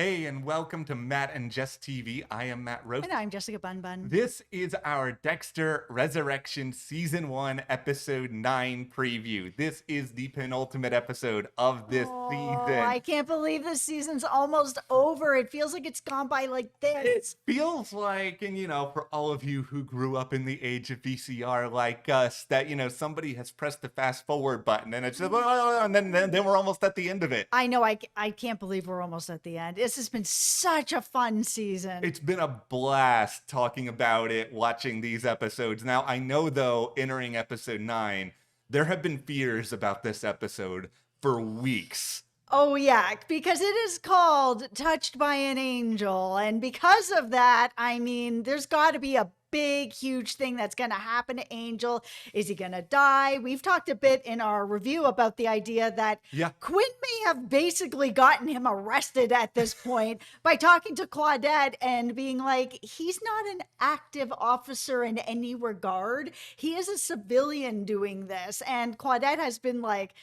Hey, and welcome to Matt and Jess TV. I am Matt Roach. And I'm Jessica Bun Bun. This is our Dexter Resurrection Season 1, Episode 9 preview. This is the penultimate episode of this season. I can't believe this season's almost over. It feels like it's gone by like this. It feels like, and for all of you who grew up in the age of VCR like us, that, somebody has pressed the fast forward button and it's just, and then we're almost at the end of it. I know, I can't believe we're almost at the end. This has been such a fun season. It's been a blast talking about it, watching these episodes. Now, I know, though, entering episode 9, there have been fears about this episode for weeks. Oh, yeah, because it is called Touched by an Angel. And because of that, there's got to be a big, huge thing that's going to happen to Angel. Is he going to die? We've talked a bit in our review about the idea that Quinn may have basically gotten him arrested at this point by talking to Claudette and being like, he's not an active officer in any regard. He is a civilian doing this. And Claudette has been like,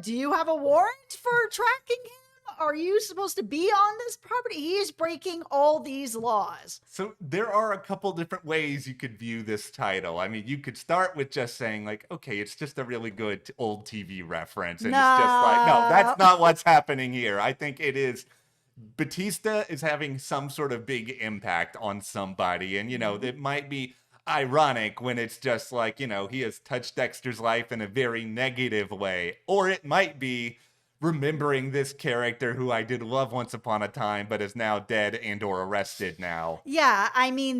do you have a warrant for tracking him? Are you supposed to be on this property? He is breaking all these laws. So there are a couple different ways you could view this title. I mean, you could start with just saying like, okay, it's just a really good old TV reference. And it's just like, no, that's not what's happening here. I think it is Batista is having some sort of big impact on somebody. And, it might be ironic when it's just like, he has touched Dexter's life in a very negative way. Or it might be remembering this character who I did love once upon a time, but is now dead and or arrested now. Yeah,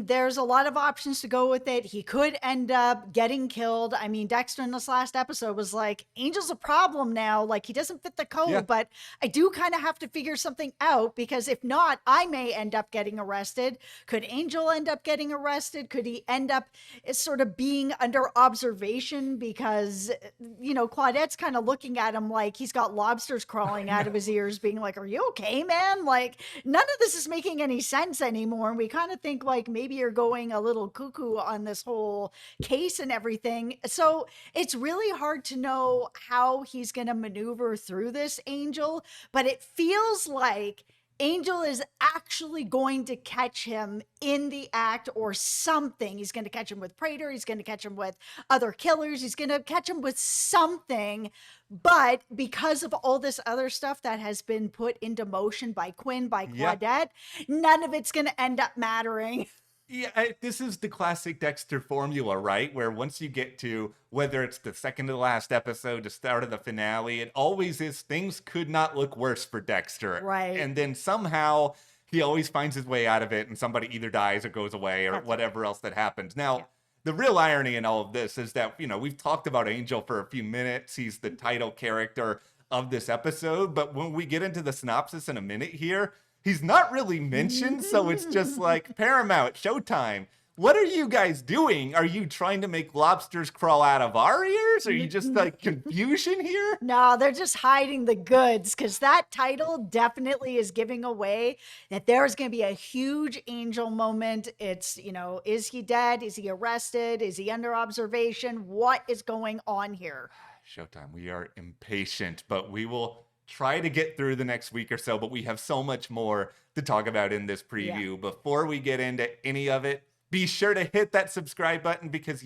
there's a lot of options to go with it. He could end up getting killed. Dexter in this last episode was like, Angel's a problem now. Like, he doesn't fit the code, but I do kind of have to figure something out because if not, I may end up getting arrested. Could Angel end up getting arrested? Could he end up sort of being under observation because, Claudette's kind of looking at him like he's got lobsters crawling out of his ears being like, are you okay, man? Like, none of this is making any sense anymore. And we kind of think like maybe you're going a little cuckoo on this whole case and everything. So it's really hard to know how he's going to maneuver through this, Angel, but it feels like Angel is actually going to catch him in the act or something. He's going to catch him with Prater. He's going to catch him with other killers. He's going to catch him with something. But because of all this other stuff that has been put into motion by Quinn, by Claudette, none of it's going to end up mattering. Yeah, this is the classic Dexter formula, right? Where once you get to whether it's the second to the last episode, the start of the finale, it always is things could not look worse for Dexter. Right. And then somehow he always finds his way out of it and somebody either dies or goes away or whatever else that happens. Now, the real irony in all of this is that, we've talked about Angel for a few minutes. He's the title character of this episode. But when we get into the synopsis in a minute here, he's not really mentioned, so it's just like, Paramount, Showtime, what are you guys doing? Are you trying to make lobsters crawl out of our ears? Are you just like confusion here? No, they're just hiding the goods because that title definitely is giving away that there's going to be a huge Angel moment. It's, is he dead? Is he arrested? Is he under observation? What is going on here? Showtime, we are impatient, but we will try to get through the next week or so, but we have so much more to talk about in this preview. Before we get into any of it, be sure to hit that subscribe button because,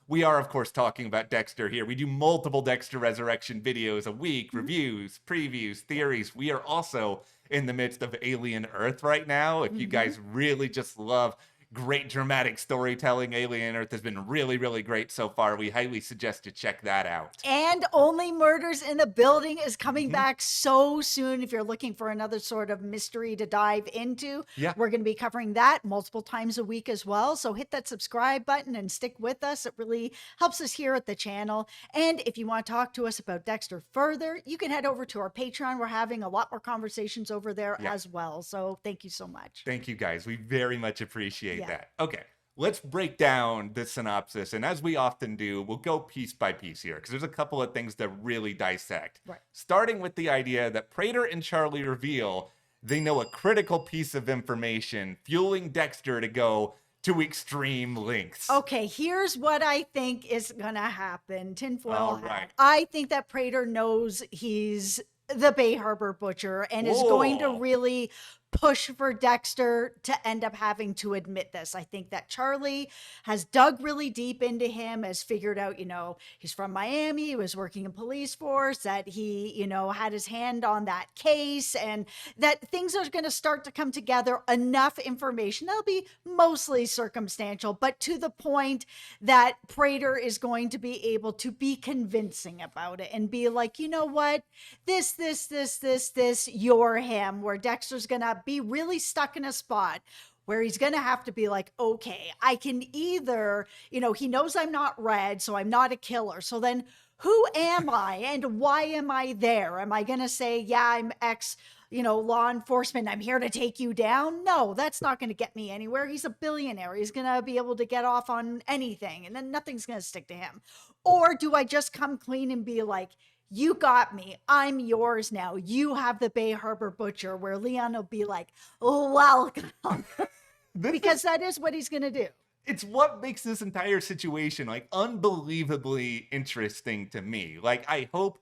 we are, of course, talking about Dexter here. We do multiple Dexter Resurrection videos a week, reviews, previews, theories. We are also in the midst of Alien Earth right now. If you guys really just love great dramatic storytelling, Alien Earth has been really, really great so far. We highly suggest you check that out. And Only Murders in the Building is coming back so soon. If you're looking for another sort of mystery to dive into, we're going to be covering that multiple times a week as well. So hit that subscribe button and stick with us. It really helps us here at the channel. And if you want to talk to us about Dexter further, you can head over to our Patreon. We're having a lot more conversations over there as well. So thank you so much. Thank you guys. We very much appreciate that. Okay, let's break down the synopsis. And as we often do, we'll go piece by piece here because there's a couple of things to really dissect. Right. Starting with the idea that Prater and Charley reveal they know a critical piece of information, fueling Dexter to go to extreme lengths. Okay, here's what I think is going to happen. Tinfoil All hat. right. I think that Prater knows he's the Bay Harbor Butcher and is going to Whoa. really push for Dexter to end up having to admit this. I think that Charley has dug really deep into him, has figured out, he's from Miami, he was working in police force, that he, had his hand on that case, and that things are going to start to come together. Enough information that'll be mostly circumstantial, but to the point that Prater is going to be able to be convincing about it and be like, you know what, this, you're him, where Dexter's gonna be really stuck in a spot where he's gonna have to be like, okay, I can either, he knows I'm not Red, so I'm not a killer. So then who am I and why am I there? Am I gonna say, yeah, I'm ex, law enforcement, I'm here to take you down? No, that's not gonna get me anywhere. He's a billionaire. He's gonna be able to get off on anything, and then nothing's gonna stick to him. Or do I just come clean and be like, you got me. I'm yours now. You have the Bay Harbor Butcher, where Leon will be like, welcome. Because that is what he's going to do. It's what makes this entire situation like unbelievably interesting to me. Like, I hope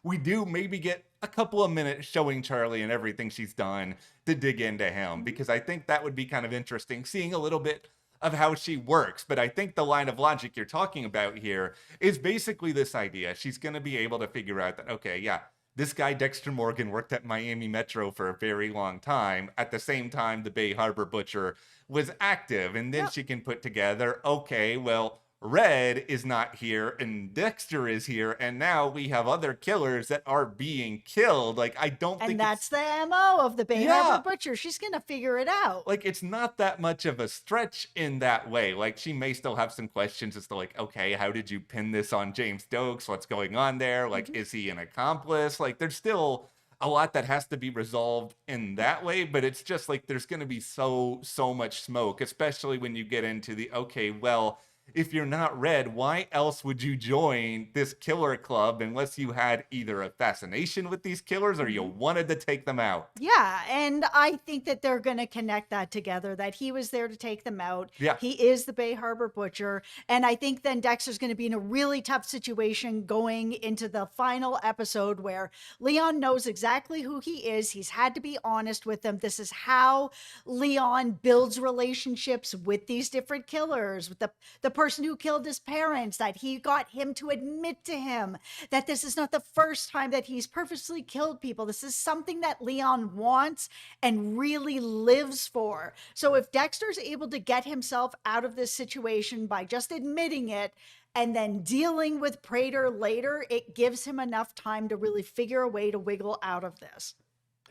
we do maybe get a couple of minutes showing Charley and everything she's done to dig into him, because I think that would be kind of interesting, seeing a little bit of how she works. But I think the line of logic you're talking about here is basically this idea. She's going to be able to figure out that, okay, yeah, this guy Dexter Morgan worked at Miami Metro for a very long time. At the same time, the Bay Harbor Butcher was active. And then she can put together, okay, well, Red is not here and Dexter is here, and now we have other killers that are being killed. Like, I don't think that's the MO of the Bay Harbor Butcher. She's gonna figure it out. Like, it's not that much of a stretch in that way. Like, she may still have some questions as to, like, okay, how did you pin this on James Stokes? What's going on there? Like, is he an accomplice? Like, there's still a lot that has to be resolved in that way, but it's just like there's going to be so much smoke, especially when you get into the, okay, well, if you're not Red, why else would you join this killer club unless you had either a fascination with these killers or you wanted to take them out? Yeah, and I think that they're going to connect that together, that he was there to take them out. Yeah. He is the Bay Harbor Butcher. And I think then Dexter's going to be in a really tough situation going into the final episode, where Leon knows exactly who he is. He's had to be honest with them. This is how Leon builds relationships with these different killers, with the person who killed his parents, that he got him to admit to him that this is not the first time that he's purposely killed people. This is something that Leon wants and really lives for. So if Dexter's able to get himself out of this situation by just admitting it and then dealing with Prater later, it gives him enough time to really figure a way to wiggle out of this.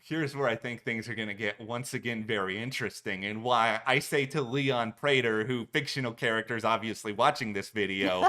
Here's where I think things are going to get once again very interesting, and why I say to Leon Prater, who fictional characters obviously watching this video,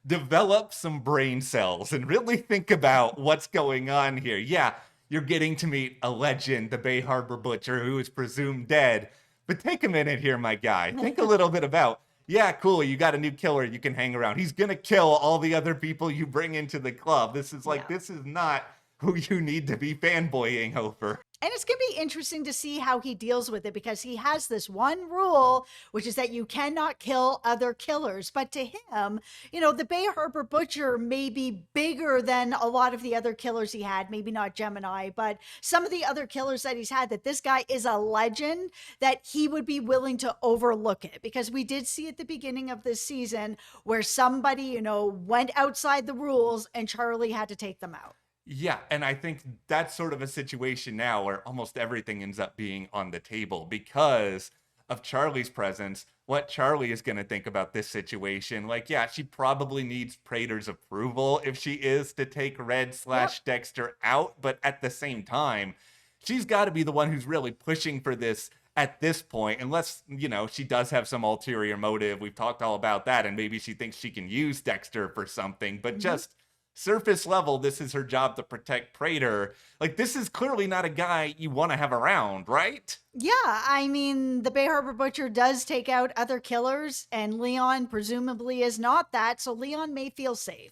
develop some brain cells and really think about what's going on here. Yeah, you're getting to meet a legend, the Bay Harbor Butcher, who is presumed dead. But take a minute here, my guy. Think a little bit about, yeah, cool, you got a new killer you can hang around. He's going to kill all the other people you bring into the club. This is like, this is not who you need to be fanboying over. And it's going to be interesting to see how he deals with it, because he has this one rule, which is that you cannot kill other killers. But to him, the Bay Harbor Butcher may be bigger than a lot of the other killers he had. Maybe not Gemini, but some of the other killers that he's had, that this guy is a legend, that he would be willing to overlook it. Because we did see at the beginning of this season where somebody, went outside the rules and Charley had to take them out. Yeah, and I think that's sort of a situation now where almost everything ends up being on the table because of Charley's presence, what Charley is going to think about this situation. Like, yeah, she probably needs Prater's approval if she is to take Red/Dexter out, but at the same time, she's got to be the one who's really pushing for this at this point, unless, she does have some ulterior motive. We've talked all about that, and maybe she thinks she can use Dexter for something, but just surface level, this is her job to protect Prater. Like, this is clearly not a guy you want to have around, right? Yeah, I mean, the Bay Harbor Butcher does take out other killers, and Leon presumably is not that, so Leon may feel safe.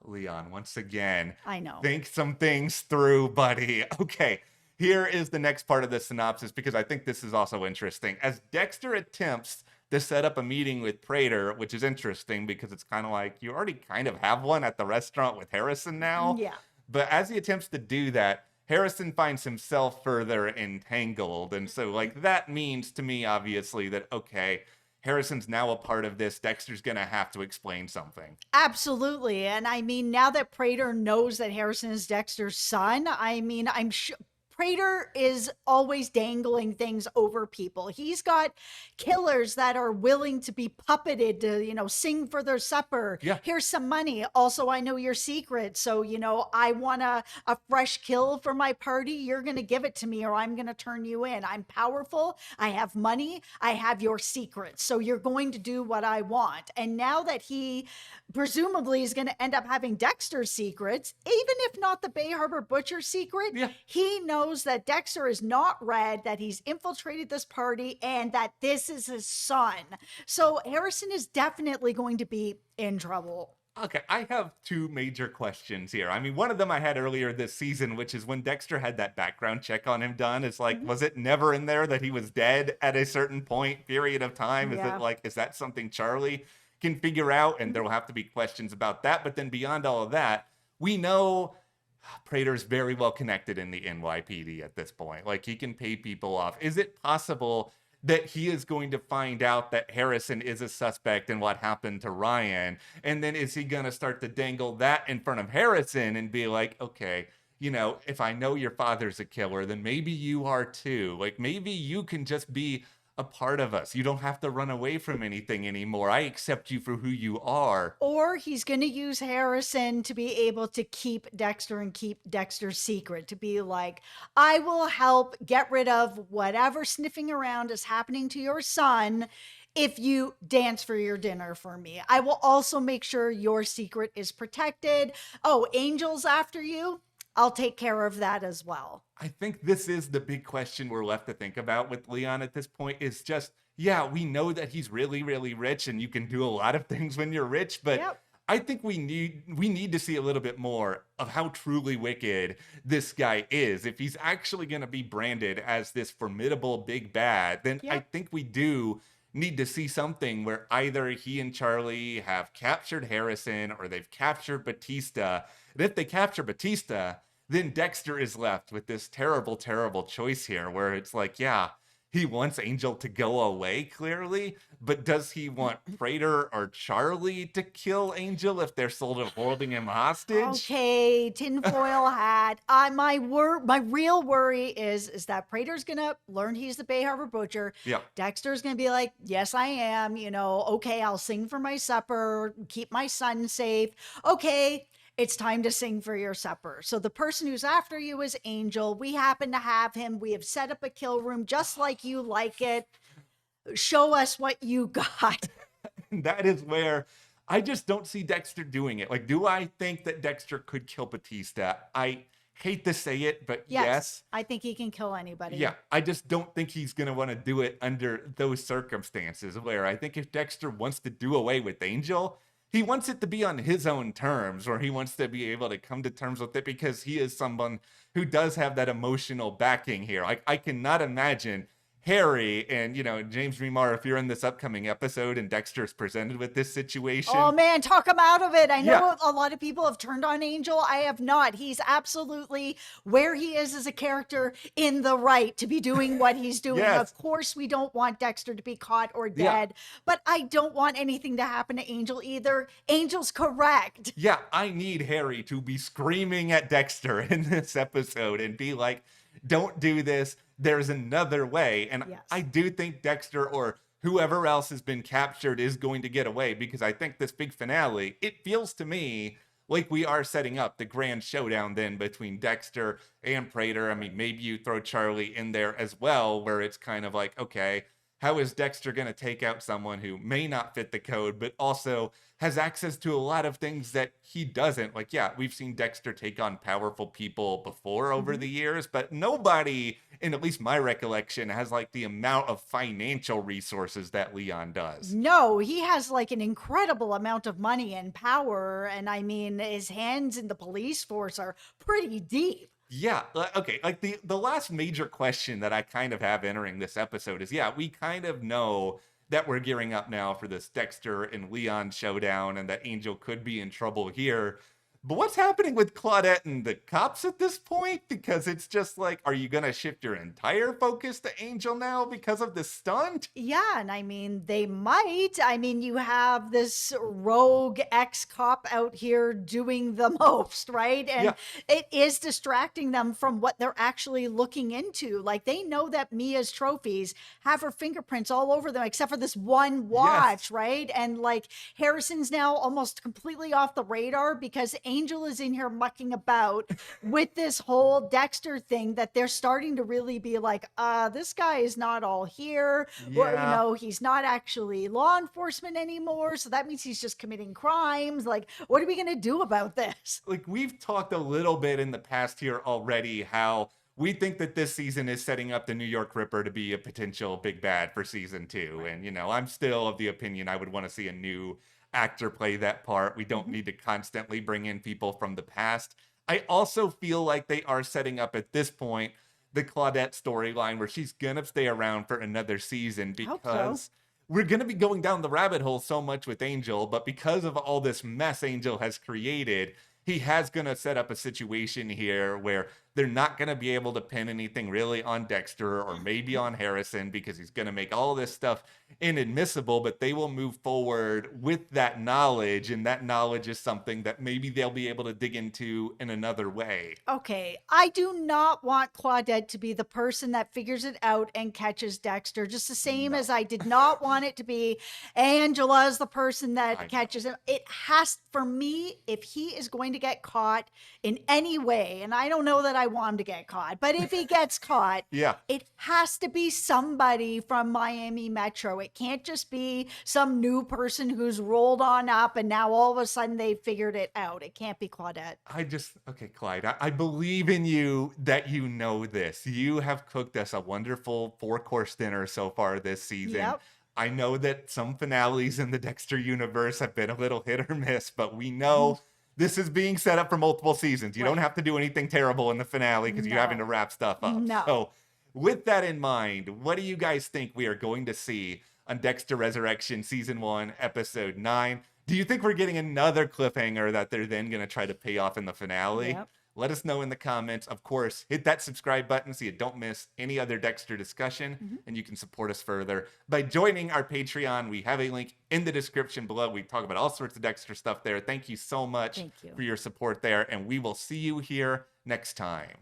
Leon, once again, I know. Think some things through, buddy. Okay, here is the next part of the synopsis, because I think this is also interesting. As Dexter attempts to set up a meeting with Prater, which is interesting because it's kind of like you already kind of have one at the restaurant with Harrison now. Yeah. But as he attempts to do that, Harrison finds himself further entangled. And so, like, that means to me, obviously, that, okay, Harrison's now a part of this. Dexter's going to have to explain something. Absolutely. And I mean, now that Prater knows that Harrison is Dexter's son, I mean, I'm sure Prater is always dangling things over people. He's got killers that are willing to be puppeted to, sing for their supper. Yeah. Here's some money. Also, I know your secret. So, I want a fresh kill for my party. You're going to give it to me or I'm going to turn you in. I'm powerful. I have money. I have your secrets. So you're going to do what I want. And now that he presumably is going to end up having Dexter's secrets, even if not the Bay Harbor Butcher secret, he knows that Dexter is not red, that he's infiltrated this party, and that this is his son. So Harrison is definitely going to be in trouble. Okay, I have two major questions here. I mean, one of them I had earlier this season, which is when Dexter had that background check on him done. It's like, was it never in there that he was dead at a certain period of time? Is it like, is that something Charley can figure out? And there will have to be questions about that. But then beyond all of that, we know Prater's very well connected in the NYPD at this point. Like, he can pay people off. Is it possible that he is going to find out that Harrison is a suspect in what happened to Ryan? And then is he going to start to dangle that in front of Harrison and be like, okay, if I know your father's a killer, then maybe you are too. Like, maybe you can just be a part of us. You don't have to run away from anything anymore. I accept you for who you are. Or he's going to use Harrison to be able to keep Dexter and keep Dexter's secret, to be like, I will help get rid of whatever sniffing around is happening to your son if you dance for your dinner for me. I will also make sure your secret is protected. Oh, Angel's after you? I'll take care of that as well. I think this is the big question we're left to think about with Leon at this point, is just, yeah, we know that he's really, really rich and you can do a lot of things when you're rich, but I think we need to see a little bit more of how truly wicked this guy is. If he's actually going to be branded as this formidable big bad, then I think we do need to see something where either he and Charley have captured Harrison or they've captured Batista. And if they capture Batista, then Dexter is left with this terrible, terrible choice here where it's like, yeah, he wants Angel to go away, clearly, but does he want Prater or Charley to kill Angel if they're sort of holding him hostage? Okay, tinfoil hat. My real worry is that Prater's gonna learn he's the Bay Harbor Butcher. Yeah. Dexter's gonna be like, yes, I am. Okay, I'll sing for my supper, keep my son safe. Okay, it's time to sing for your supper. So the person who's after you is Angel. We happen to have him. We have set up a kill room just like you like it. Show us what you got. That is where I just don't see Dexter doing it. Like, do I think that Dexter could kill Batista? I hate to say it, but yes. I think he can kill anybody. Yeah, I just don't think he's going to want to do it under those circumstances, where I think if Dexter wants to do away with Angel, he wants it to be on his own terms, or he wants to be able to come to terms with it because he is someone who does have that emotional backing here. I cannot imagine Harry and, James Remar, if you're in this upcoming episode and Dexter is presented with this situation. Oh man, talk him out of it. I know a lot of people have turned on Angel. I have not. He's absolutely where he is as a character in the right to be doing what he's doing. Of course, we don't want Dexter to be caught or dead, but I don't want anything to happen to Angel either. Angel's correct. Yeah, I need Harry to be screaming at Dexter in this episode and be like, don't do this. There's another way. And I do think Dexter or whoever else has been captured is going to get away, because I think this big finale, it feels to me like we are setting up the grand showdown then between Dexter and Prater. I mean, maybe you throw Charley in there as well, where it's kind of like, okay, how is Dexter going to take out someone who may not fit the code, but also has access to a lot of things that he doesn't? Like, yeah, we've seen Dexter take on powerful people before over the years, but nobody, in at least my recollection, has like the amount of financial resources that Leon does. No, he has like an incredible amount of money and power. And I mean, his hands in the police force are pretty deep. Yeah, okay, like the last major question that I kind of have entering this episode is, we kind of know that we're gearing up now for this Dexter and Leon showdown and that Angel could be in trouble here. But what's happening with Claudette and the cops at this point? Because it's just like, are you going to shift your entire focus to Angel now because of this stunt? Yeah, and I mean, they might. I mean, you have this rogue ex-cop out here doing the most, right? And Yeah. it is distracting them from what they're actually looking into. Like, they know that Mia's trophies have her fingerprints all over them, except for this one watch, Yes. right? And like, Harrison's now almost completely off the radar because Angel is in here mucking about with this whole Dexter thing that they're starting to really be like, this guy is not all here. Well, Yeah. he's not actually law enforcement anymore. So that means he's just committing crimes. Like, what are we going to do about this? Like we've talked a little bit in the past here already how we think that this season is setting up the New York Ripper to be a potential big bad for season 2. And, I'm still of the opinion I would want to see a new actor play that part. We don't Mhm. need to constantly bring in people from the past. I also feel like they are setting up at this point the Claudette storyline where she's going to stay around for another season I hope so. because we're going to be going down the rabbit hole so much with Angel, but because of all this mess Angel has created, he has going to set up a situation here where they're not going to be able to pin anything really on Dexter or maybe on Harrison because he's going to make all this stuff inadmissible, but they will move forward with that knowledge. And that knowledge is something that maybe they'll be able to dig into in another way. Okay, I do not want Claudette to be the person that figures it out and catches Dexter, just the same No, as I did not want it to be Angela as the person I that know. catches him. It has, for me, if he is going to get caught in any way, and I don't know that I want him to get caught, but if he gets caught, Yeah. it has to be somebody from Miami Metro. It can't just be some new person who's rolled on up and now all of a sudden they figured it out. It can't be Claudette. Okay, Clyde, I believe in you that you know this. You have cooked us a wonderful 4-course dinner so far this season. Yep. I know that some finales in the Dexter universe have been a little hit or miss, but we know this is being set up for multiple seasons. You don't Right. have to do anything terrible in the finale because you're having to No. wrap stuff up. No. So, with that in mind, what do you guys think we are going to see on Dexter Resurrection Season 1, Episode 9? Do you think we're getting another cliffhanger that they're then going to try to pay off in the finale? Yep. Let us know in the comments. Of course, hit that subscribe button so you don't miss any other Dexter discussion, Mhm. and you can support us further by joining our Patreon. We have a link in the description below. We talk about all sorts of Dexter stuff there. Thank you so much Thank you. for your support there, and we will see you here next time.